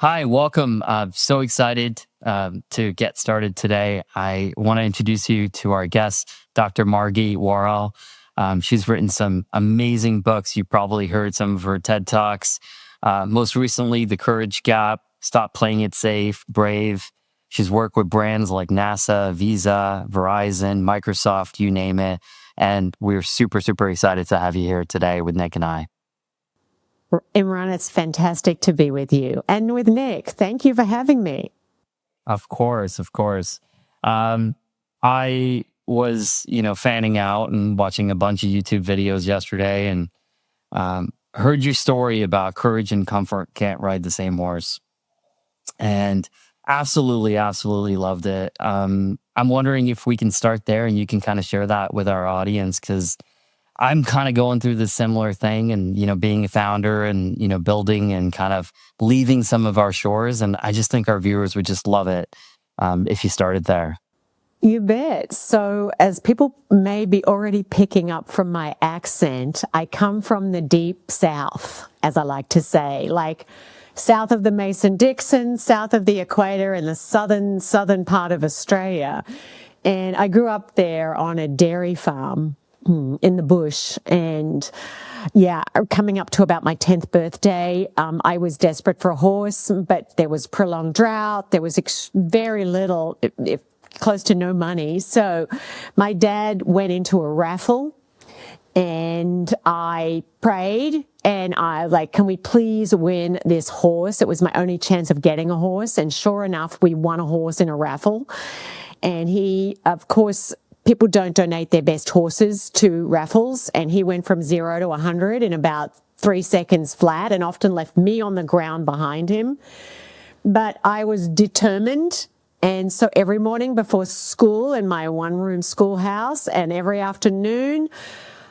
Hi, welcome. So excited to get started today. I want to introduce you to our guest, Dr. Margie Warrell. She's written some amazing books. You probably heard some of her TED Talks. Most recently, The Courage Gap, Stop Playing It Safe, Brave. She's worked with brands like NASA, Visa, Verizon, Microsoft, you name it. And we're super, super excited to have you here today with Nick and I. Imran, it's fantastic to be with you and with Nick. Thank you for having me. Of course, of course. I was, fanning out and watching a bunch of YouTube videos yesterday and heard your story about courage and comfort can't ride the same horse. And absolutely, absolutely loved it. I'm wondering if we can start there and you can kind of share that with our audience because I'm kind of going through this similar thing and, being a founder and, building and kind of leaving some of our shores. And I just think our viewers would just love it if you started there. You bet. So as people may be already picking up from my accent, I come from the deep south, as I like to say, like south of the Mason-Dixon, south of the equator in the southern part of Australia. And I grew up there on a dairy farm in the bush. And coming up to about my 10th birthday, I was desperate for a horse, but there was prolonged drought. There was very little, if close to no money. So my dad went into a raffle and I prayed and I like, can we please win this horse? It was my only chance of getting a horse. And sure enough, we won a horse in a raffle. And he, of course, people don't donate their best horses to raffles, and he went from 0 to 100 in about 3 seconds flat and often left me on the ground behind him. But I was determined, and so every morning before school in my one-room schoolhouse and every afternoon,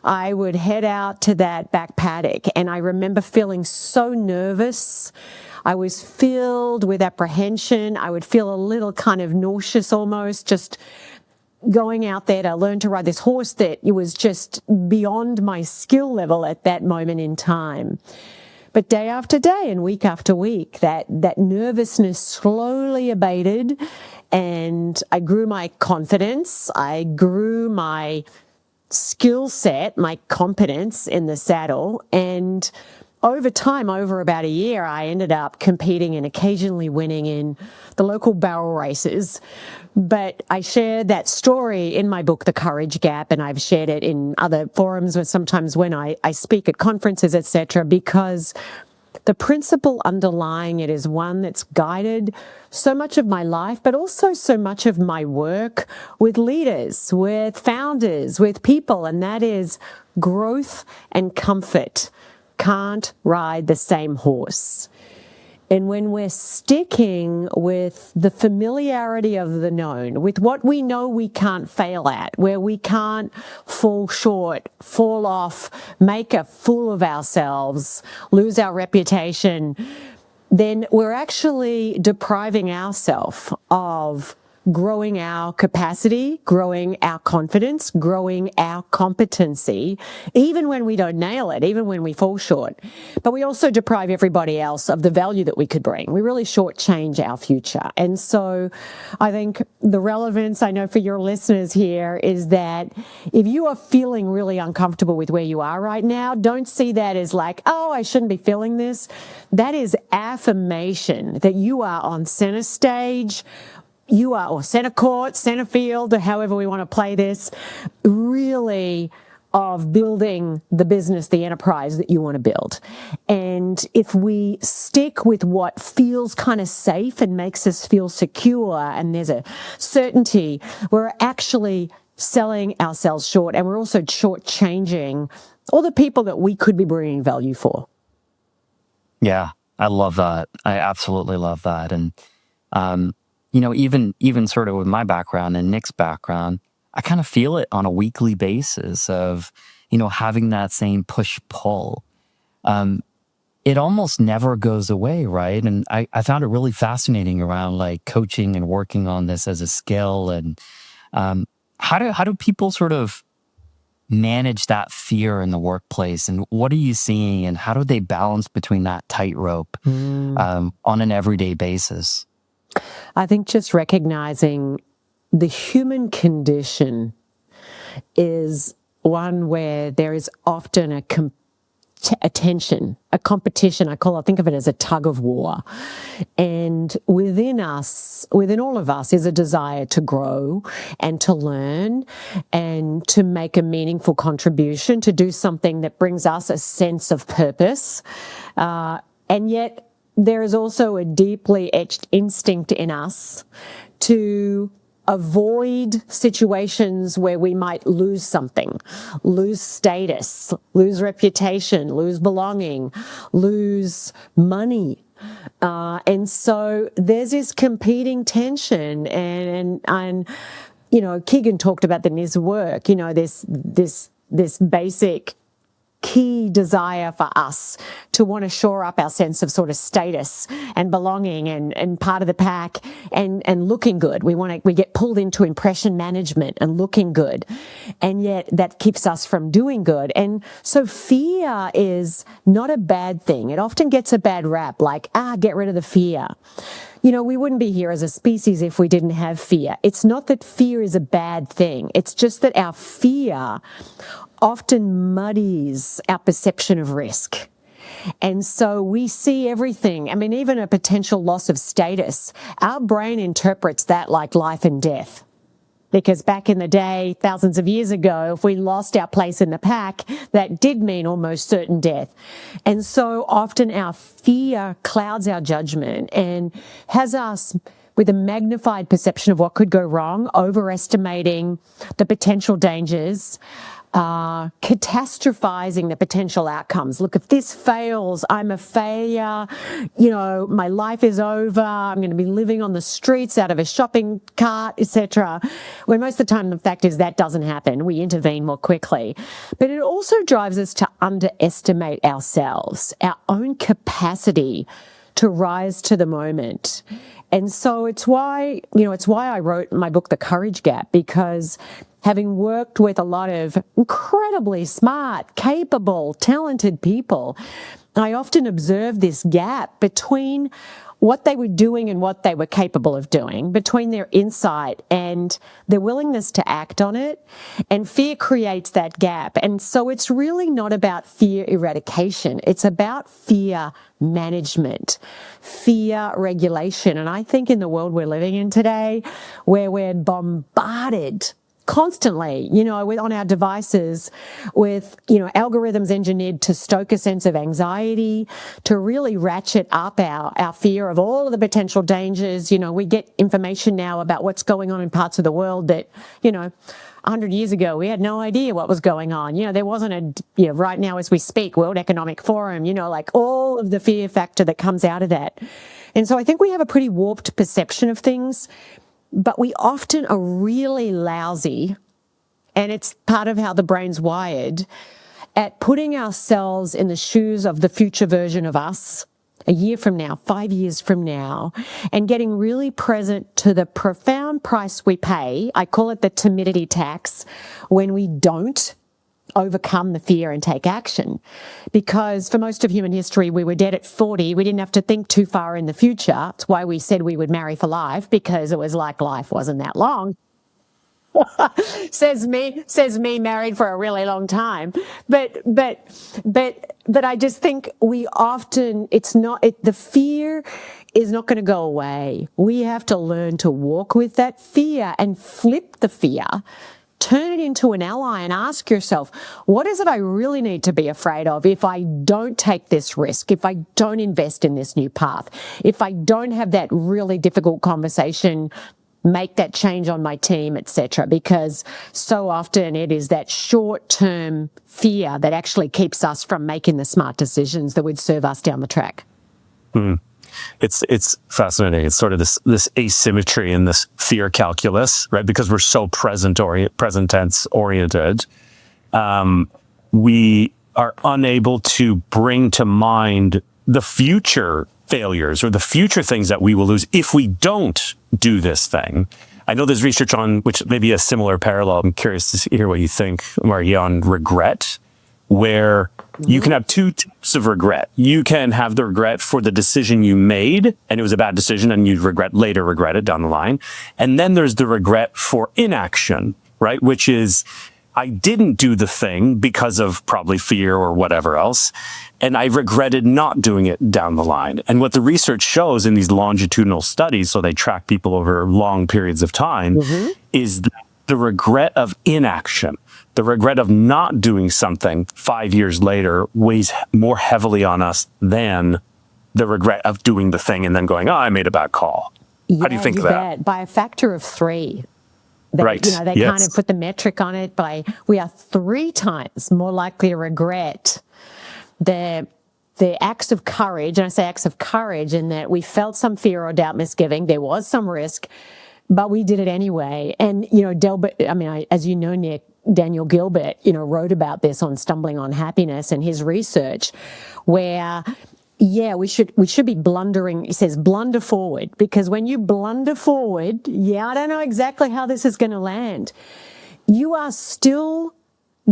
I would head out to that back paddock, and I remember feeling so nervous. I was filled with apprehension. I would feel a little kind of nauseous almost, just going out there to learn to ride this horse that it was just beyond my skill level at that moment in time. But day after day and week after week, that nervousness slowly abated and I grew my confidence. I grew my skill set, my competence in the saddle. And over time, over about a year, I ended up competing and occasionally winning in the local barrel races. But I shared that story in my book, The Courage Gap, and I've shared it in other forums or sometimes when I speak at conferences, etc., because the principle underlying it is one that's guided so much of my life, but also so much of my work with leaders, with founders, with people, and that is growth and comfort can't ride the same horse. And when we're sticking with the familiarity of the known, with what we know we can't fail at, where we can't fall short, fall off, make a fool of ourselves, lose our reputation, then we're actually depriving ourselves of growing our capacity, growing our confidence, growing our competency, even when we don't nail it, even when we fall short. But we also deprive everybody else of the value that we could bring. We really shortchange our future. And so I think the relevance, I know for your listeners here, is that if you are feeling really uncomfortable with where you are right now, don't see that as like, oh, I shouldn't be feeling this. That is affirmation that you are on center stage, you are, or center court, center field, or however we want to play this, really of building the business, the enterprise that you want to build. And if we stick with what feels kind of safe and makes us feel secure, and there's a certainty, we're actually selling ourselves short, and we're also shortchanging all the people that we could be bringing value for. Yeah, I love that. I absolutely love that. And, even sort of with my background and Nick's background, I kind of feel it on a weekly basis of, having that same push-pull. It almost never goes away, right? And I found it really fascinating around like coaching and working on this as a skill. And how do people sort of manage that fear in the workplace? And what are you seeing, and how do they balance between that tightrope on an everyday basis? I think just recognizing the human condition is one where there is often a tension, a competition. I think of it as a tug of war. And within all of us, is a desire to grow and to learn and to make a meaningful contribution, to do something that brings us a sense of purpose. And yet there is also a deeply etched instinct in us to avoid situations where we might lose something, lose status, lose reputation, lose belonging, lose money. And so there's this competing tension, and Keegan talked about that in his work, this basic key desire for us to want to shore up our sense of sort of status and belonging and part of the pack and looking good. We get pulled into impression management and looking good. And yet that keeps us from doing good. And so fear is not a bad thing. It often gets a bad rap, like, get rid of the fear. We wouldn't be here as a species if we didn't have fear. It's not that fear is a bad thing. It's just that our fear often muddies our perception of risk. And so we see everything. I mean, even a potential loss of status, our brain interprets that like life and death. Because back in the day, thousands of years ago, if we lost our place in the pack, that did mean almost certain death. And so often our fear clouds our judgment and has us with a magnified perception of what could go wrong, overestimating the potential dangers, catastrophizing the potential outcomes. Look, if this fails, I'm a failure. My life is over. I'm going to be living on the streets out of a shopping cart, etc. When most of the time, the fact is that doesn't happen. We intervene more quickly. But it also drives us to underestimate ourselves, our own capacity to rise to the moment. And so it's why I wrote my book, The Courage Gap, because having worked with a lot of incredibly smart, capable, talented people, I often observed this gap between what they were doing and what they were capable of doing, between their insight and their willingness to act on it. And fear creates that gap. And so it's really not about fear eradication. It's about fear management, fear regulation. And I think in the world we're living in today, where we're bombarded constantly, on our devices with, algorithms engineered to stoke a sense of anxiety, to really ratchet up our fear of all of the potential dangers. We get information now about what's going on in parts of the world that, 100 years ago, we had no idea what was going on. There wasn't right now as we speak, World Economic Forum, like all of the fear factor that comes out of that. And so I think we have a pretty warped perception of things. But we often are really lousy, and it's part of how the brain's wired, at putting ourselves in the shoes of the future version of us, a year from now, 5 years from now, and getting really present to the profound price we pay. I call it the timidity tax, when we don't overcome the fear and take action. Because for most of human history, we were dead at 40. We didn't have to think too far in the future. That's why we said we would marry for life, because it was like life wasn't that long. says me married for a really long time. But I just think we often, the fear is not going to go away. We have to learn to walk with that fear and flip the fear, turn it into an ally, and ask yourself, what is it I really need to be afraid of if I don't take this risk, if I don't invest in this new path, if I don't have that really difficult conversation, make that change on my team, etc. Because so often it is that short-term fear that actually keeps us from making the smart decisions that would serve us down the track. It's fascinating. It's sort of this asymmetry in this fear calculus, right? Because we're so present tense oriented, we are unable to bring to mind the future failures or the future things that we will lose if we don't do this thing. I know there's research on, which may be a similar parallel. I'm curious to hear what you think, Margie, on regret, where you can have two types of regret. You can have the regret for the decision you made, and it was a bad decision, and you later regret it down the line. And then there's the regret for inaction, right? Which is, I didn't do the thing because of probably fear or whatever else, and I regretted not doing it down the line. And what the research shows in these longitudinal studies, so they track people over long periods of time, is that the regret of inaction, the regret of not doing something 5 years later, weighs more heavily on us than the regret of doing the thing and then going, oh, I made a bad call. How do you think of that? By a factor of 3. Right. You know, they kind of put the metric on it we are 3 times more likely to regret the acts of courage. And I say acts of courage in that we felt some fear or doubt, misgiving. There was some risk, but we did it anyway. And, you know, as you know, Nick, Daniel Gilbert, you know, wrote about this on Stumbling on Happiness and his research where, yeah, we should be blundering. He says blunder forward, because when you blunder forward, I don't know exactly how this is going to land. You are still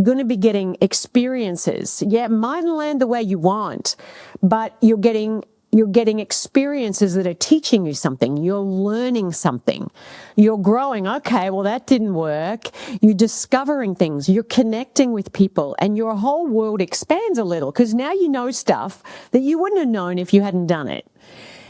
going to be getting experiences. Yeah, it might land the way you want, but you're getting experiences that are teaching you something. You're learning something. You're growing. Okay, well, that didn't work. You're discovering things. You're connecting with people, and your whole world expands a little because now you know stuff that you wouldn't have known if you hadn't done it.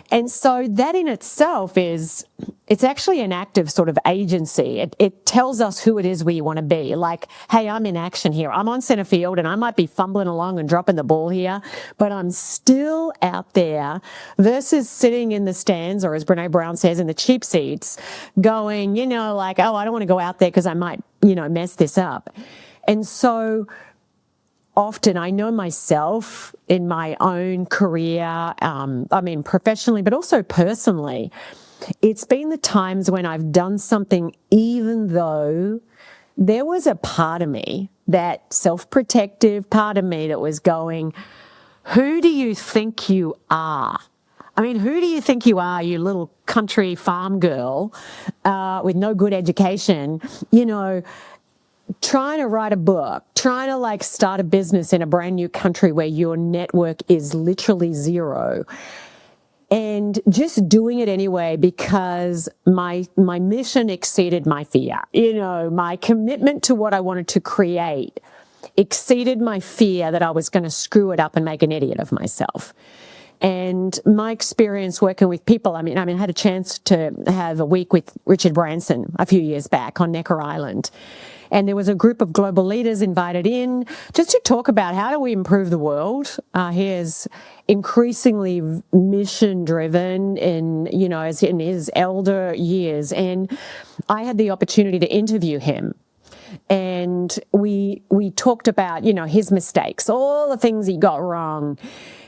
And so that in itself it's actually an act of sort of agency. It tells us who it is we want to be. Like, hey, I'm in action here. I'm on center field and I might be fumbling along and dropping the ball here, but I'm still out there versus sitting in the stands, or as Brene Brown says, in the cheap seats going, you know, like, oh, I don't want to go out there because I might, you know, mess this up. And so often I know myself in my own career, professionally, but also personally, it's been the times when I've done something even though there was a part of me, that self-protective part of me that was going, who do you think you are? I mean, who do you think you are, you little country farm girl with no good education, you know, trying to write a book, trying to like start a business in a brand new country where your network is literally zero, and just doing it anyway because my mission exceeded my fear. You know, my commitment to what I wanted to create exceeded my fear that I was going to screw it up and make an idiot of myself. And my experience working with people, I had a chance to have a week with Richard Branson a few years back on Necker Island. And there was a group of global leaders invited in just to talk about how do we improve the world. He is increasingly mission-driven in his elder years. And I had the opportunity to interview him. And we talked about, you know, his mistakes, all the things he got wrong.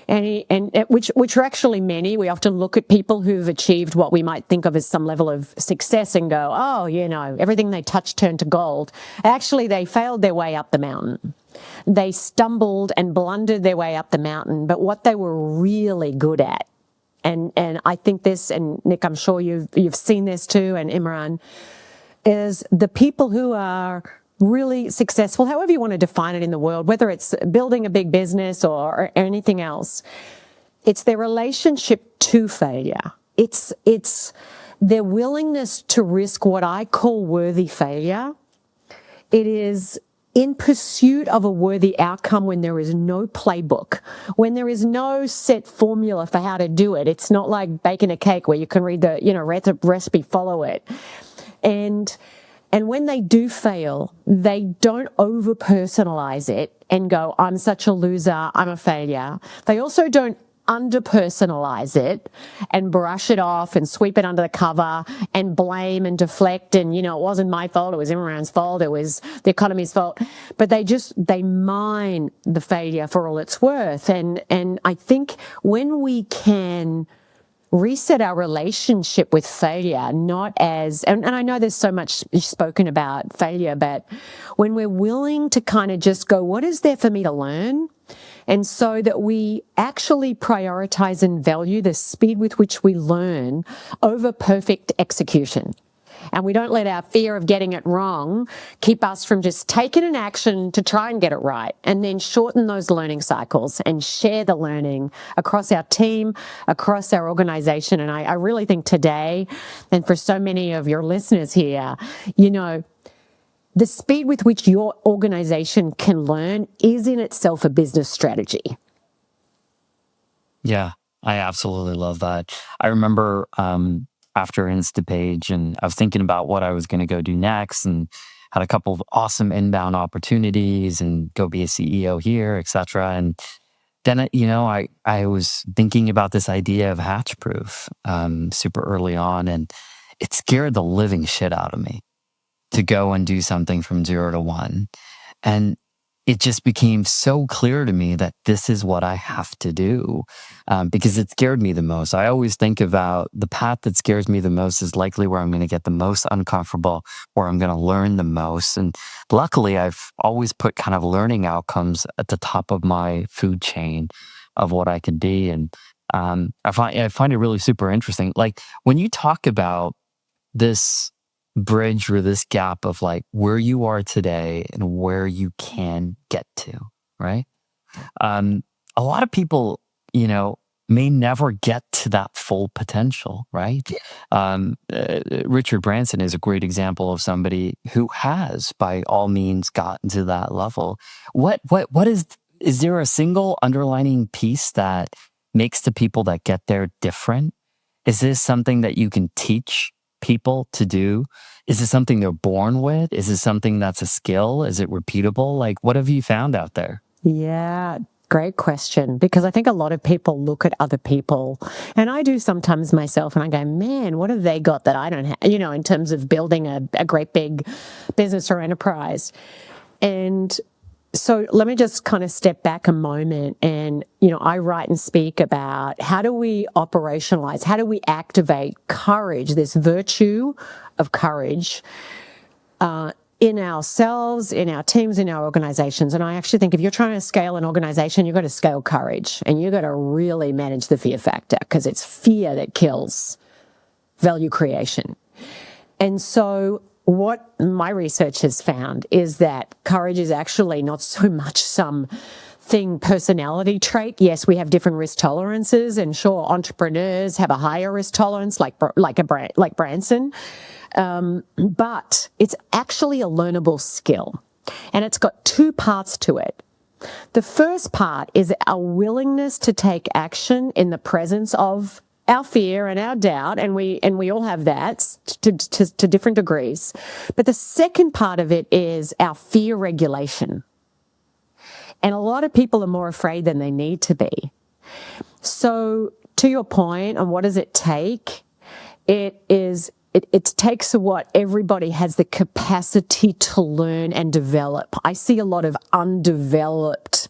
Which are actually many. We often look at people who've achieved what we might think of as some level of success and go, oh, you know, everything they touched turned to gold. Actually, they failed their way up the mountain. They stumbled and blundered their way up the mountain. But what they were really good at, and I think this, and Nick, I'm sure you've seen this too, and Imran, is the people who are really successful, however you want to define it in the world, whether it's building a big business or anything else, it's their relationship to failure. It's their willingness to risk what I call worthy failure. It is in pursuit of a worthy outcome when there is no playbook, when there is no set formula for how to do it. It's not like baking a cake where you can read the recipe, follow it. And when they do fail, they don't over-personalize it and go, I'm such a loser, I'm a failure. They also don't under-personalize it and brush it off and sweep it under the cover and blame and deflect and, you know, it wasn't my fault, it was Imran's fault, it was the economy's fault. But they mine the failure for all it's worth. And I think when we can reset our relationship with failure, not as, and I know there's so much spoken about failure, but when we're willing to kind of just go, what is there for me to learn? And so that we actually prioritize and value the speed with which we learn over perfect execution. And we don't let our fear of getting it wrong keep us from just taking an action to try and get it right, and then shorten those learning cycles and share the learning across our team, across our organization. And I really think today, and for so many of your listeners here, the speed with which your organization can learn is in itself a business strategy. Yeah, I absolutely love that. I remember after Instapage, and I was thinking about what I was going to go do next, and had a couple of awesome inbound opportunities and go be a CEO here, etc. And then, I was thinking about this idea of hatch proof super early on, and it scared the living shit out of me to go and do something from 0 to 1. And it just became so clear to me that this is what I have to do because it scared me the most. I always think about the path that scares me the most is likely where I'm going to get the most uncomfortable, where I'm going to learn the most. And luckily, I've always put kind of learning outcomes at the top of my food chain of what I can be. And I find it really super interesting. Like when you talk about this bridge or this gap of like where you are today and where you can get to, right? A lot of people, may never get to that full potential, right? Richard Branson is a great example of somebody who has, by all means, gotten to that level. What is there a single underlining piece that makes the people that get there different? Is this something that you can teach people to do? Is it something they're born with? Is it something that's a skill? Is it repeatable? Like, what have you found out there? Yeah, great question. Because I think a lot of people look at other people, and I do sometimes myself, and I go, man, what have they got that I don't have, in terms of building a great big business or enterprise. And so let me just kind of step back a moment. And, I write and speak about how do we operationalize, how do we activate courage, this virtue of courage, in ourselves, in our teams, in our organizations. And I actually think if you're trying to scale an organization, you've got to scale courage, and you've got to really manage the fear factor, because it's fear that kills value creation. And so what my research has found is that courage is actually not so much personality trait. Yes, we have different risk tolerances, and sure, entrepreneurs have a higher risk tolerance, like Branson. But it's actually a learnable skill, and it's got two parts to it. The first part is our willingness to take action in the presence of our fear and our doubt, and we all have that to different degrees. But the second part of it is our fear regulation. And a lot of people are more afraid than they need to be. So to your point on what does it take, it takes what everybody has the capacity to learn and develop. I see a lot of undeveloped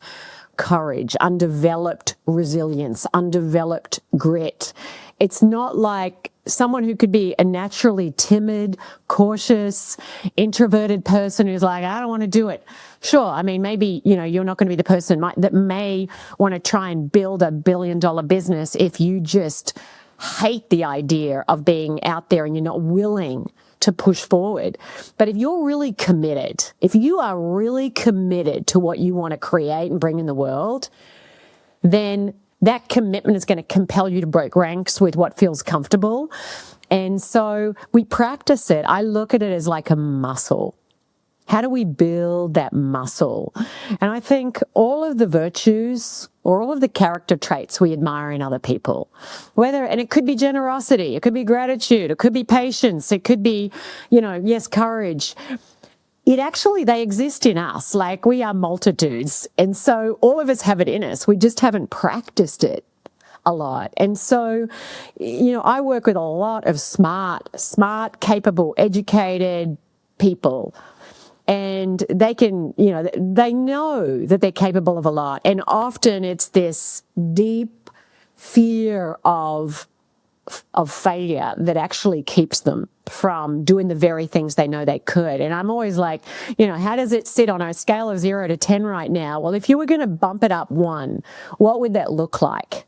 courage, undeveloped resilience, undeveloped grit. It's not like someone who could be a naturally timid, cautious, introverted person who's like, I don't want to do it. Sure, I mean, maybe, you're not going to be the person that may want to try and build $1 billion business if you just hate the idea of being out there and you're not willing to push forward. But if you're really committed, if you are really committed to what you want to create and bring in the world, then that commitment is going to compel you to break ranks with what feels comfortable. And so we practice it. I look at it as like a muscle. How do we build that muscle? And I think all of the virtues or all of the character traits we admire in other people, and it could be generosity, it could be gratitude, it could be patience, it could be, courage. They exist in us. Like, we are multitudes. And so all of us have it in us. We just haven't practiced it a lot. And so, I work with a lot of smart, capable, educated people. And they can, they know that they're capable of a lot. And often it's this deep fear of failure that actually keeps them from doing the very things they know they could. And I'm always like, how does it sit on a scale of 0 to 10 right now? Well, if you were going to bump it up 1, what would that look like?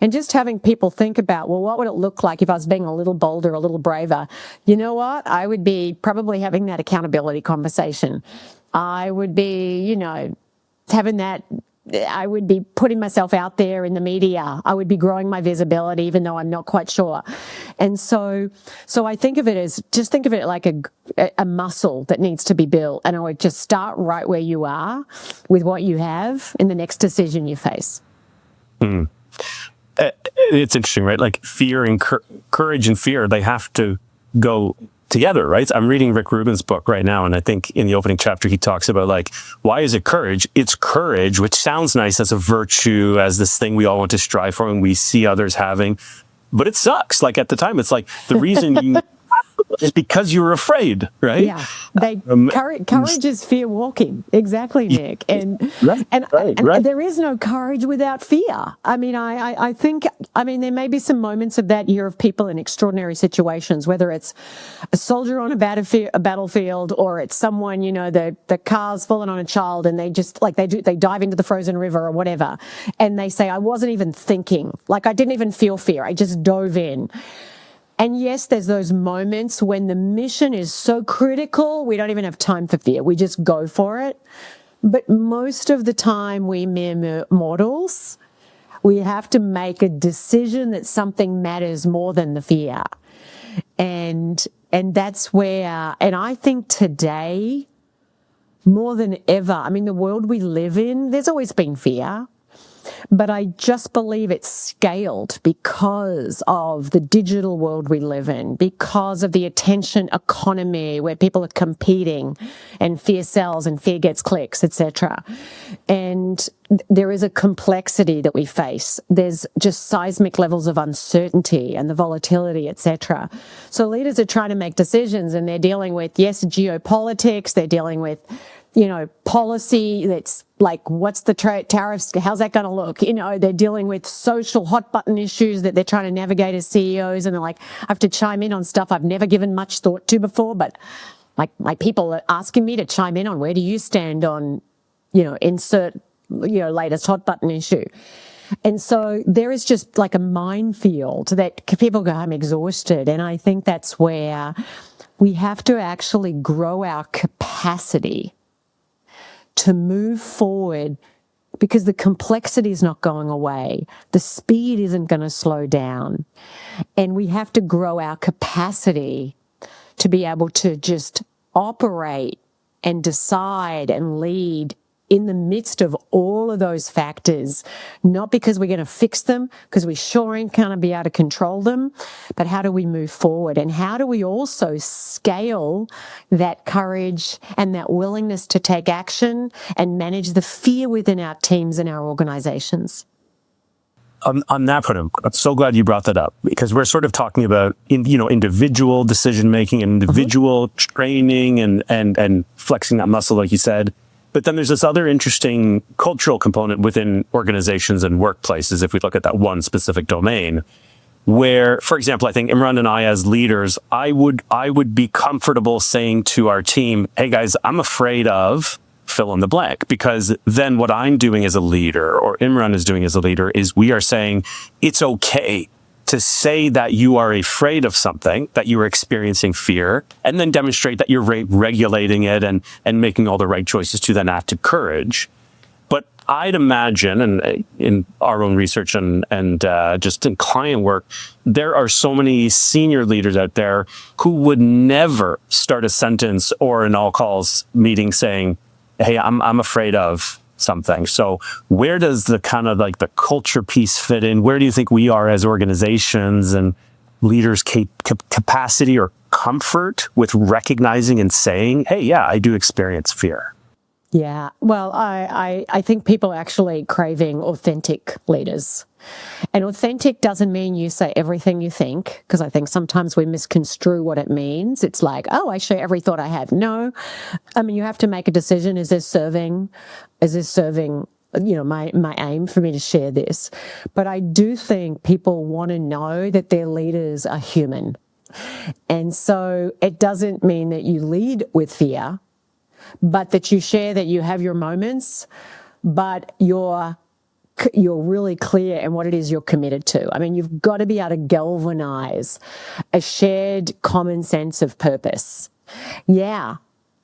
And just having people think about, well, what would it look like if I was being a little bolder, a little braver? You know what? I would be probably having that accountability conversation. I would be, having that. I would be putting myself out there in the media. I would be growing my visibility, even though I'm not quite sure. And so I think of it as, just think of it like a muscle that needs to be built. And I would just start right where you are with what you have in the next decision you face. It's interesting, right? Like fear and courage and fear, they have to go together, right? I'm reading Rick Rubin's book right now, and I think in the opening chapter he talks about, like, why is it courage? It's courage, which sounds nice as a virtue, as this thing we all want to strive for and we see others having, but it sucks. Like at the time, it's like the reason you is because you were afraid, right? Yeah, courage is fear walking. Exactly, Nick. And right. there is no courage without fear. I mean, I think there may be some moments of that year of people in extraordinary situations, whether it's a soldier on a battlefield, or it's someone, the car's fallen on a child and they just they dive into the frozen river or whatever, and they say, I wasn't even thinking, like I didn't even feel fear, I just dove in. And yes, there's those moments when the mission is so critical, we don't even have time for fear. We just go for it. But most of the time, we mere mortals, we have to make a decision that something matters more than the fear. And that's where, and I think today, more than ever, the world we live in, there's always been fear. But I just believe it's scaled because of the digital world we live in, because of the attention economy where people are competing and fear sells and fear gets clicks, etc. And there is a complexity that we face. There's just seismic levels of uncertainty and the volatility, etc. So leaders are trying to make decisions, and they're dealing with, yes, geopolitics, they're dealing with policy that's like, what's the tariffs? How's that going to look? They're dealing with social hot button issues that they're trying to navigate as CEOs. And they're like, I have to chime in on stuff I've never given much thought to before. But like my people are asking me to chime in on, where do you stand on, insert, latest hot button issue. And so there is just like a minefield that people go, I'm exhausted. And I think that's where we have to actually grow our capacity to move forward, because the complexity is not going away. The speed isn't going to slow down. And we have to grow our capacity to be able to just operate and decide and lead in the midst of all of those factors, not because we're going to fix them, because we sure ain't going to be able to control them, but how do we move forward? And how do we also scale that courage and that willingness to take action and manage the fear within our teams and our organizations? On that point, I'm so glad you brought that up, because we're sort of talking about individual decision making and individual training and flexing that muscle, like you said. But then there's this other interesting cultural component within organizations and workplaces, if we look at that one specific domain, where, for example, I think Imran and I as leaders, I would be comfortable saying to our team, hey guys, I'm afraid of fill in the blank, because then what I'm doing as a leader, or Imran is doing as a leader, is we are saying it's okay to say that you are afraid of something, that you are experiencing fear, and then demonstrate that you're regulating it and making all the right choices to then act to courage. But I'd imagine, and in our own research and just in client work, there are so many senior leaders out there who would never start a sentence or an all calls meeting saying, hey, I'm afraid of something. So where does the kind of like the culture piece fit in? Where do you think we are as organizations and leaders' capacity or comfort with recognizing and saying, hey, yeah, I do experience fear? Yeah, well, I think people are actually craving authentic leaders. And authentic doesn't mean you say everything you think, because I think sometimes we misconstrue what it means. It's like, oh, I share every thought I have. No, you have to make a decision. Is this serving, my aim for me to share this? But I do think people want to know that their leaders are human. And so it doesn't mean that you lead with fear, but that you share that you have your moments, but you're you're really clear in what it is you're committed to. I mean, you've got to be able to galvanize a shared common sense of purpose. Yeah,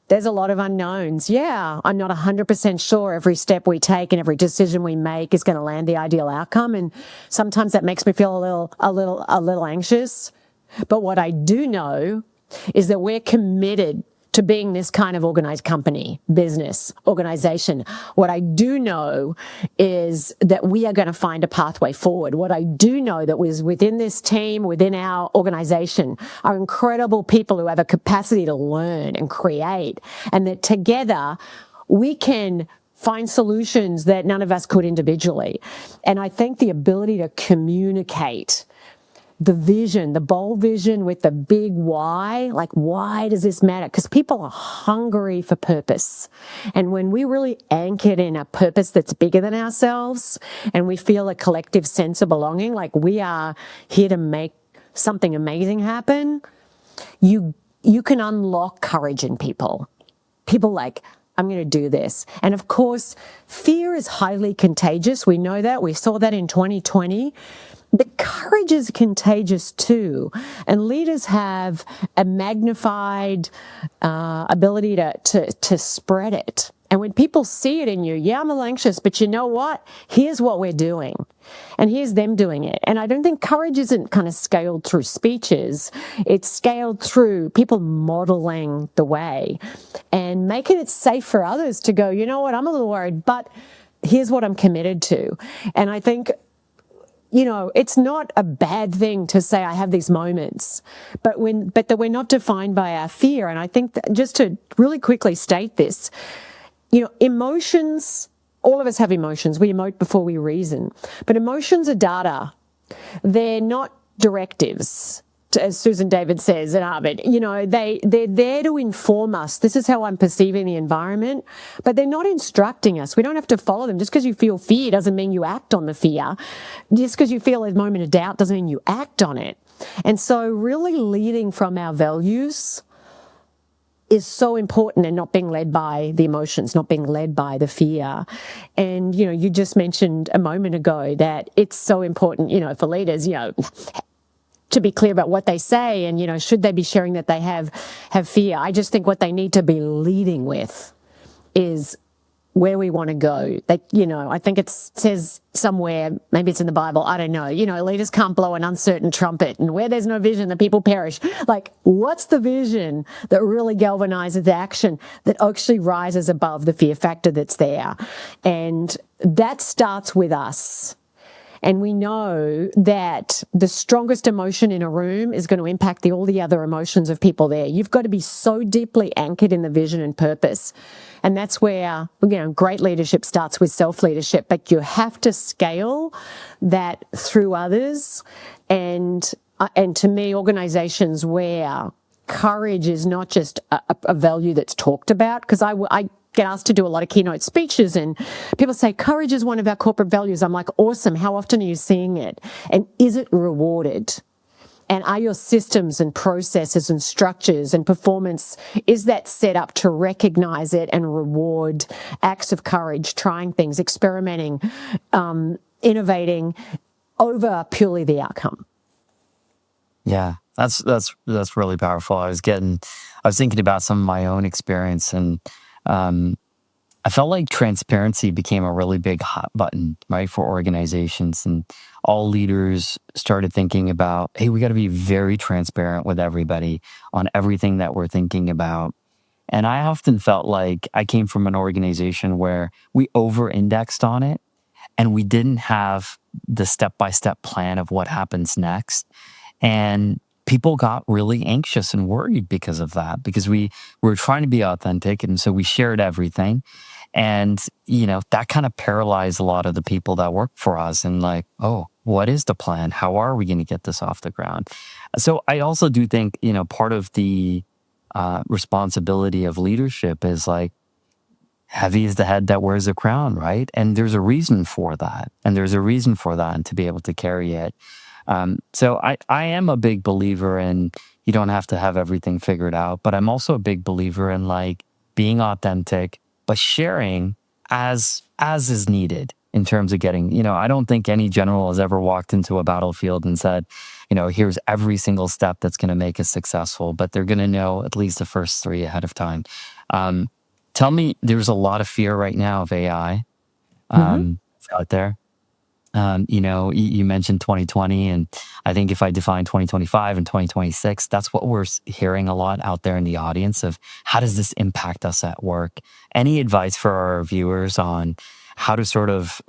there's a lot of unknowns. Yeah, I'm not 100% sure every step we take and every decision we make is going to land the ideal outcome. And sometimes that makes me feel a little anxious. But what I do know is that we're committed to being this kind of organized company, business, organization. What I do know is that we are going to find a pathway forward. What I do know that was within this team, within our organization, are incredible people who have a capacity to learn and create, and that together we can find solutions that none of us could individually. And I think the ability to communicate the vision, the bold vision with the big why, like why does this matter? Because people are hungry for purpose. And when we really anchored in a purpose that's bigger than ourselves and we feel a collective sense of belonging, like we are here to make something amazing happen, you can unlock courage in people. People like, I'm going to do this. And of course, fear is highly contagious. We know that. We saw that in 2020. But courage is contagious too. And leaders have a magnified ability to spread it. And when people see it in you, yeah, I'm a little anxious, but you know what? Here's what we're doing. And here's them doing it. And I don't think courage isn't kind of scaled through speeches. It's scaled through people modeling the way and making it safe for others to go, you know what, I'm a little worried, but here's what I'm committed to. And I think, you know, it's not a bad thing to say I have these moments, but that we're not defined by our fear. And I think that just to really quickly state this, you know, emotions, all of us have emotions. We emote before we reason, but emotions are data. They're not directives. As Susan David says in Harvard, you know, they're there to inform us. This is how I'm perceiving the environment, but they're not instructing us. We don't have to follow them. Just because you feel fear doesn't mean you act on the fear. Just because you feel a moment of doubt doesn't mean you act on it. And so really leading from our values is so important, and not being led by the emotions, not being led by the fear. And, you know, you just mentioned a moment ago that it's so important, you know, for leaders, you know, to be clear about what they say and, you know, should they be sharing that they have fear. I just think what they need to be leading with is where we want to go. They, you know, I think it says somewhere, maybe it's in the Bible, I don't know, you know, leaders can't blow an uncertain trumpet, and where there's no vision, the people perish. Like, what's the vision that really galvanizes action, that actually rises above the fear factor that's there? And that starts with us. And we know that the strongest emotion in a room is going to impact all the other emotions of people there. You've got to be so deeply anchored in the vision and purpose. And that's where, you know, great leadership starts with self-leadership, but you have to scale that through others. And to me, organizations where courage is not just a value that's talked about, because I get asked to do a lot of keynote speeches and people say, courage is one of our corporate values. I'm like, awesome. How often are you seeing it? And is it rewarded? And are your systems and processes and structures and performance, is that set up to recognize it and reward acts of courage, trying things, experimenting, innovating over purely the outcome? Yeah, that's really powerful. I was thinking about some of my own experience, and I felt like transparency became a really big hot button, right, for organizations, and all leaders started thinking about, hey, we got to be very transparent with everybody on everything that we're thinking about. And I often felt like I came from an organization where we over-indexed on it, and we didn't have the step-by-step plan of what happens next. And people got really anxious and worried because of that, because we were trying to be authentic. And so we shared everything. And, you know, that kind of paralyzed a lot of the people that work for us, and like, oh, what is the plan? How are we going to get this off the ground? So I also do think, you know, part of the responsibility of leadership is like, heavy is the head that wears the crown, right? And there's a reason for that. And to be able to carry it. So I am a big believer in, you don't have to have everything figured out, but I'm also a big believer in like being authentic, but sharing as is needed in terms of getting, I don't think any general has ever walked into a battlefield and said, here's every single step that's going to make us successful, but they're going to know at least the first three ahead of time. Tell me, there's a lot of fear right now of AI out there. You mentioned 2020, and I think if I define 2025 and 2026, that's what we're hearing a lot out there in the audience of how does this impact us at work? Any advice for our viewers on how to sort of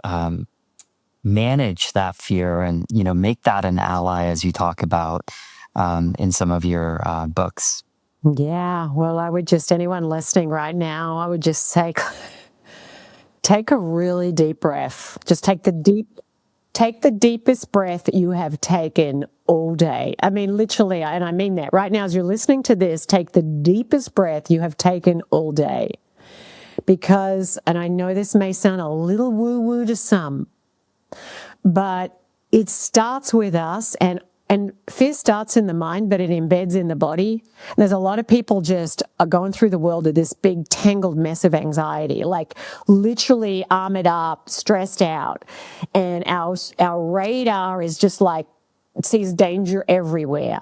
manage that fear and, make that an ally as you talk about in some of your books? Yeah, well, anyone listening right now, I would just say, take a really deep breath. Just take the deepest breath you have taken all day. I mean, literally, and I mean that. Right now, as you're listening to this, take the deepest breath you have taken all day. Because, and I know this may sound a little woo-woo to some, but it starts with us, and fear starts in the mind, but it embeds in the body. And there's a lot of people just are going through the world with this big tangled mess of anxiety, like literally armored up, stressed out. And our radar is just like, it sees danger everywhere.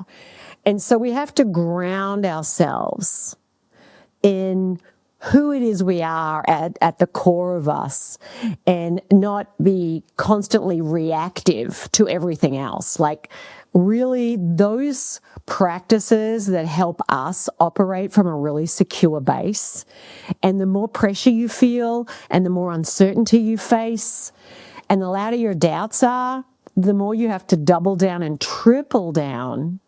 And so we have to ground ourselves in who it is we are at the core of us, and not be constantly reactive to everything else. Like, really, those practices that help us operate from a really secure base. And the more pressure you feel and the more uncertainty you face and the louder your doubts are, the more you have to double down and triple down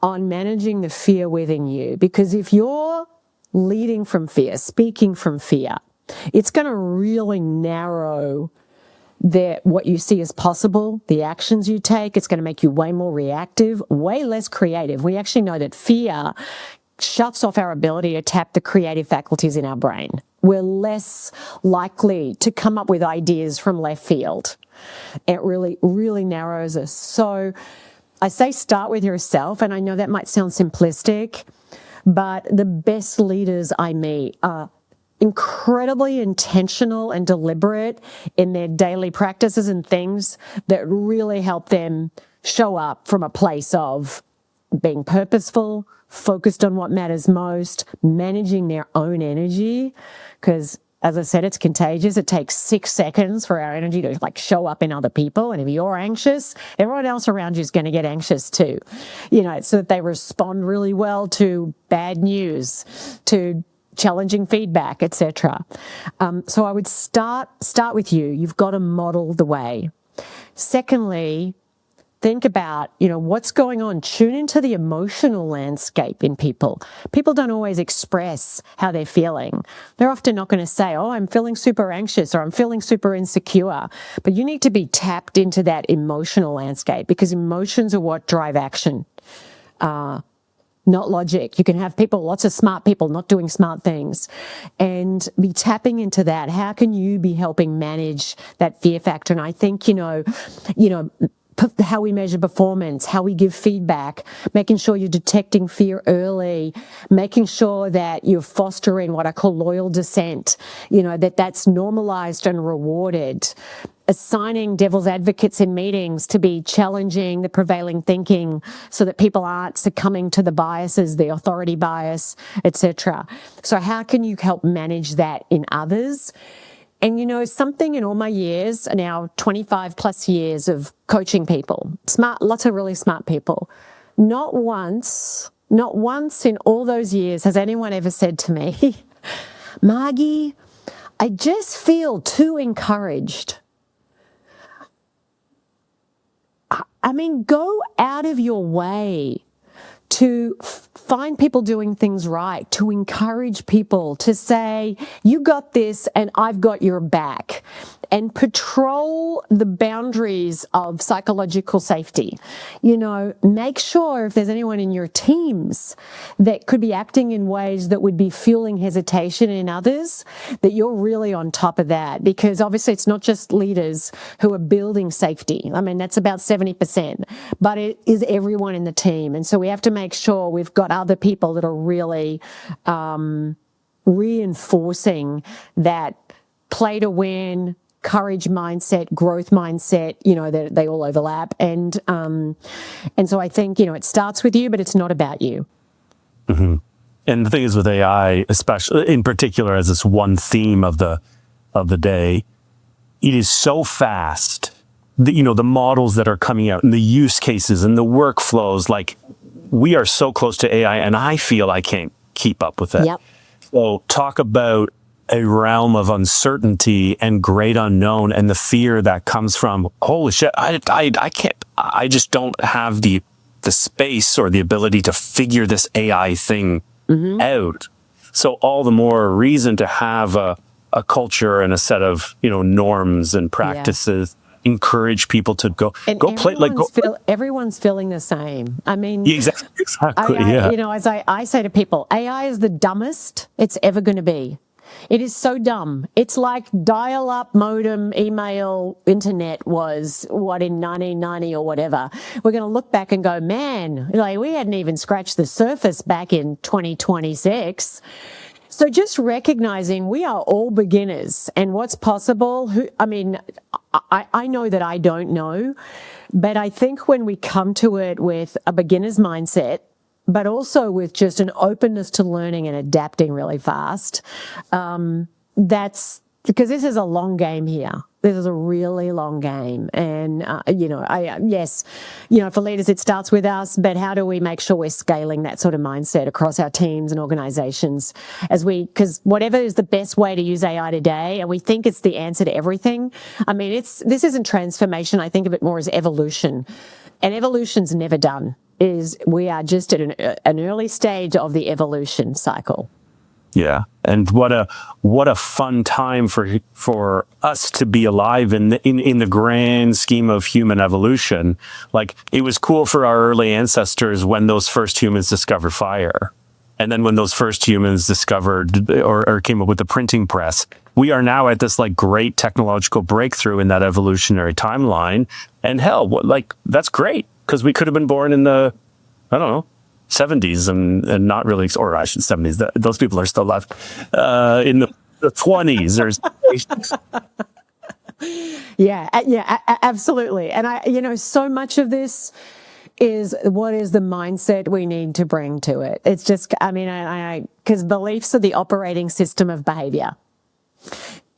on managing the fear within you. Because if you're leading from fear, speaking from fear, it's going to really narrow what you see as possible, the actions you take. It's going to make you way more reactive, way less creative. We actually know that fear shuts off our ability to tap the creative faculties in our brain. We're less likely to come up with ideas from left field. It really, really narrows us. So I say start with yourself, and I know that might sound simplistic, but the best leaders I meet are incredibly intentional and deliberate in their daily practices and things that really help them show up from a place of being purposeful, focused on what matters most, managing their own energy. Because, as I said, it's contagious. It takes 6 seconds for our energy to show up in other people. And if you're anxious, everyone else around you is going to get anxious too. So that they respond really well to bad news, to challenging feedback, etc. So I would start with you. You've got to model the way. Secondly, think about, what's going on. Tune into the emotional landscape in people. People don't always express how they're feeling. They're often not going to say, oh, I'm feeling super anxious or I'm feeling super insecure. But you need to be tapped into that emotional landscape, because emotions are what drive action, not logic. You can have lots of smart people not doing smart things, and be tapping into that. How can you be helping manage that fear factor? And I think, how we measure performance, how we give feedback, making sure you're detecting fear early, making sure that you're fostering what I call loyal dissent, that's normalized and rewarded, assigning devil's advocates in meetings to be challenging the prevailing thinking so that people aren't succumbing to the biases, the authority bias, etc. So how can you help manage that in others? And something in all my years, now 25 plus years of coaching people, lots of really smart people, not once in all those years has anyone ever said to me, Margie, I just feel too encouraged. I mean, go out of your way to find people doing things right, to encourage people, to say, you got this and I've got your back, and patrol the boundaries of psychological safety. Make sure if there's anyone in your teams that could be acting in ways that would be fueling hesitation in others, that you're really on top of that, because obviously it's not just leaders who are building safety. I mean, that's about 70%, but it is everyone in the team. And so we have to make sure we've got other people that are really reinforcing that play to win, courage mindset, growth mindset, you know, they all overlap. And so I think, you know, it starts with you, but it's not about you. Mm-hmm. And the thing is with AI, especially in particular, as this one theme of the day, it is so fast. You know, the models that are coming out and the use cases and the workflows, like we are so close to AI, and I feel I can't keep up with it. Yep. So talk about a realm of uncertainty and great unknown, and the fear that comes from, holy shit, I can't, I just don't have the space or the ability to figure this AI thing out. So all the more reason to have a culture and a set of, you know, norms and practices. Encourage people to go play, like everyone's feeling the same. I mean, exactly. You know, as I say to people, AI is the dumbest it's ever going to be. It is so dumb. It's like dial-up modem, email, internet was what in 1990 or whatever. We're going to look back and go, man, like we hadn't even scratched the surface back in 2026. So just recognizing we are all beginners and what's possible. I know that I don't know, but I think when we come to it with a beginner's mindset, but also with just an openness to learning and adapting really fast, that's because this is a long game here. This is a really long game. And, you know, yes, you know, for leaders, it starts with us, but how do we make sure we're scaling that sort of mindset across our teams and organizations because whatever is the best way to use AI today, and we think it's the answer to everything. I mean, this isn't transformation. I think of it more as evolution, and evolution's never done. We are just at an early stage of the evolution cycle. Yeah. And what a fun time for us to be alive in the grand scheme of human evolution. Like, it was cool for our early ancestors when those first humans discovered fire. And then when those first humans discovered or came up with the printing press, we are now at this like great technological breakthrough in that evolutionary timeline. And hell, that's great, because we could have been born in the, I don't know, 70s and not really, or I should 70s. Those people are still alive in the 20s or. Yeah, absolutely. And you know, so much of this is what is the mindset we need to bring to it. It's just, I mean, because beliefs are the operating system of behavior.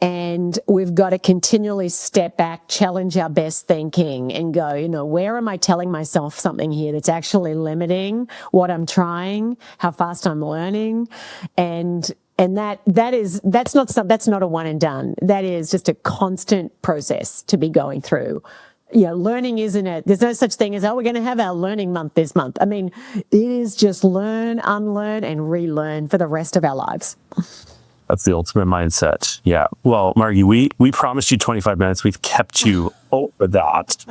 And we've got to continually step back, challenge our best thinking and go, you know, where am I telling myself something here that's actually limiting what I'm trying, how fast I'm learning? And that's not a one and done. That is just a constant process to be going through. You know, learning there's no such thing as, we're going to have our learning month this month. I mean, it is just learn, unlearn, and relearn for the rest of our lives. That's the ultimate mindset. Yeah. Well, Margie, we promised you 25 minutes. We've kept you over that.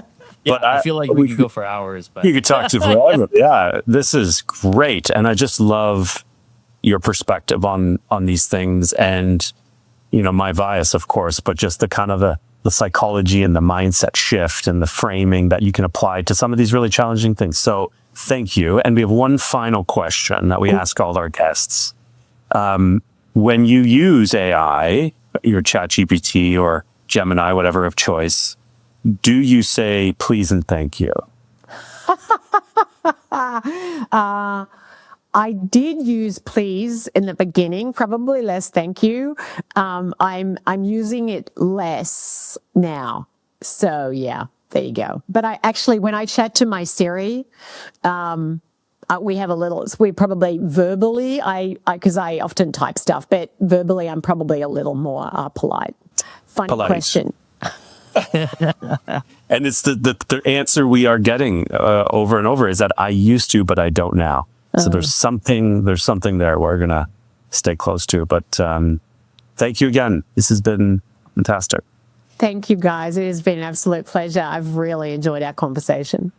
Yeah, but I feel like we could go for hours. But you could talk to forever. Yeah, this is great. And I just love your perspective on these things, and, you know, my bias, of course, but just the kind of the psychology and the mindset shift and the framing that you can apply to some of these really challenging things. So thank you. And we have one final question that we ask all our guests. When you use AI, your ChatGPT or Gemini, whatever of choice, do you say please and thank you? I did use please in the beginning, probably less thank you. I'm using it less now. So yeah, there you go. But I actually, when I chat to my Siri, we probably verbally, because I often type stuff, but verbally I'm probably a little more polite. Funny question. And it's the answer we are getting over and over is that I used to, but I don't now. So there's something there we're going to stay close to. But thank you again. This has been fantastic. Thank you, guys. It has been an absolute pleasure. I've really enjoyed our conversation.